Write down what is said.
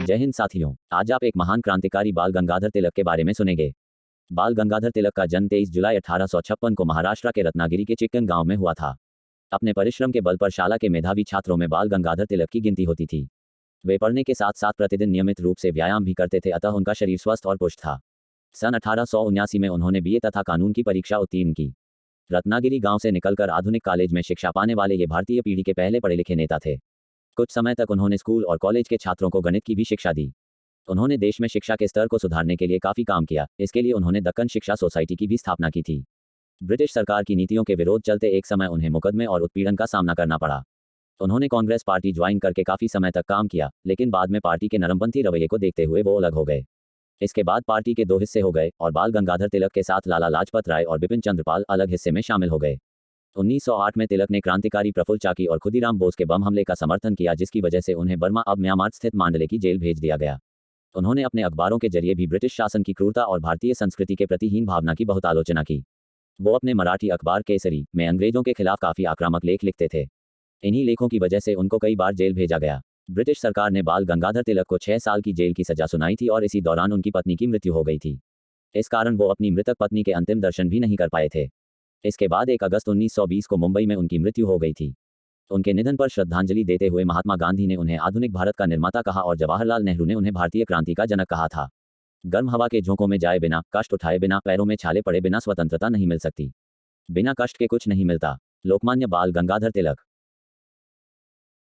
जय हिंद साथियों, आज आप एक महान क्रांतिकारी बाल गंगाधर तिलक के बारे में सुनेंगे। बाल गंगाधर तिलक का जन्म 23 जुलाई 1856 को महाराष्ट्र के रत्नागिरी के चिक्कन गांव में हुआ था। अपने परिश्रम के बल पर शाला के मेधावी छात्रों में बाल गंगाधर तिलक की गिनती होती थी। वे पढ़ने के साथ साथ प्रतिदिन नियमित रूप से व्यायाम भी करते थे, अतः उनका शरीर स्वस्थ और पुष्ट था। सन 1879 में उन्होंने बीए तथा कानून की परीक्षा उत्तीर्ण की। रत्नागिरी गांव से निकलकर आधुनिक कॉलेज में शिक्षा पाने वाले ये भारतीय पीढ़ी के पहले पढ़े लिखे नेता थे। कुछ समय तक उन्होंने स्कूल और कॉलेज के छात्रों को गणित की भी शिक्षा दी। उन्होंने देश में शिक्षा के स्तर को सुधारने के लिए काफ़ी काम किया। इसके लिए उन्होंने दक्कन शिक्षा सोसाइटी की भी स्थापना की थी। ब्रिटिश सरकार की नीतियों के विरोध चलते एक समय उन्हें मुकदमे और उत्पीड़न का सामना करना पड़ा। उन्होंने कांग्रेस पार्टी ज्वाइन करके काफ़ी समय तक काम किया, लेकिन बाद में पार्टी के नरमपंथी रवैये को देखते हुए वो अलग हो गए। इसके बाद पार्टी के दो हिस्से हो गए और बाल गंगाधर तिलक के साथ लाला लाजपत राय और बिपिन चंद्र पाल अलग हिस्से में शामिल हो गए। 1908 में तिलक ने क्रांतिकारी प्रफुल्ल चाकी और खुदीराम बोस के बम हमले का समर्थन किया, जिसकी वजह से उन्हें बर्मा अब म्यांमार स्थित मांडले की जेल भेज दिया गया। उन्होंने अपने अखबारों के जरिए भी ब्रिटिश शासन की क्रूरता और भारतीय संस्कृति के प्रति हीन भावना की बहुत आलोचना की। वो अपने मराठी अखबार केसरी में अंग्रेजों के खिलाफ काफ़ी आक्रामक लेख लिखते थे। इन्हीं लेखों की वजह से उनको कई बार जेल भेजा गया। ब्रिटिश सरकार ने बाल गंगाधर तिलक को 6 साल की जेल की सजा सुनाई थी और इसी दौरान उनकी पत्नी की मृत्यु हो गई थी। इस कारण वो अपनी मृतक पत्नी के अंतिम दर्शन भी नहीं कर पाए थे। इसके बाद 1 अगस्त 1920 को मुंबई में उनकी मृत्यु हो गई थी। उनके निधन पर श्रद्धांजलि देते हुए महात्मा गांधी ने उन्हें आधुनिक भारत का निर्माता कहा और जवाहरलाल नेहरू ने उन्हें भारतीय क्रांति का जनक कहा था। गर्म हवा के झोंकों में जाए बिना, कष्ट उठाए बिना, पैरों में छाले पड़े बिना स्वतंत्रता नहीं मिल सकती। बिना कष्ट के कुछ नहीं मिलता। लोकमान्य बाल गंगाधर तिलक।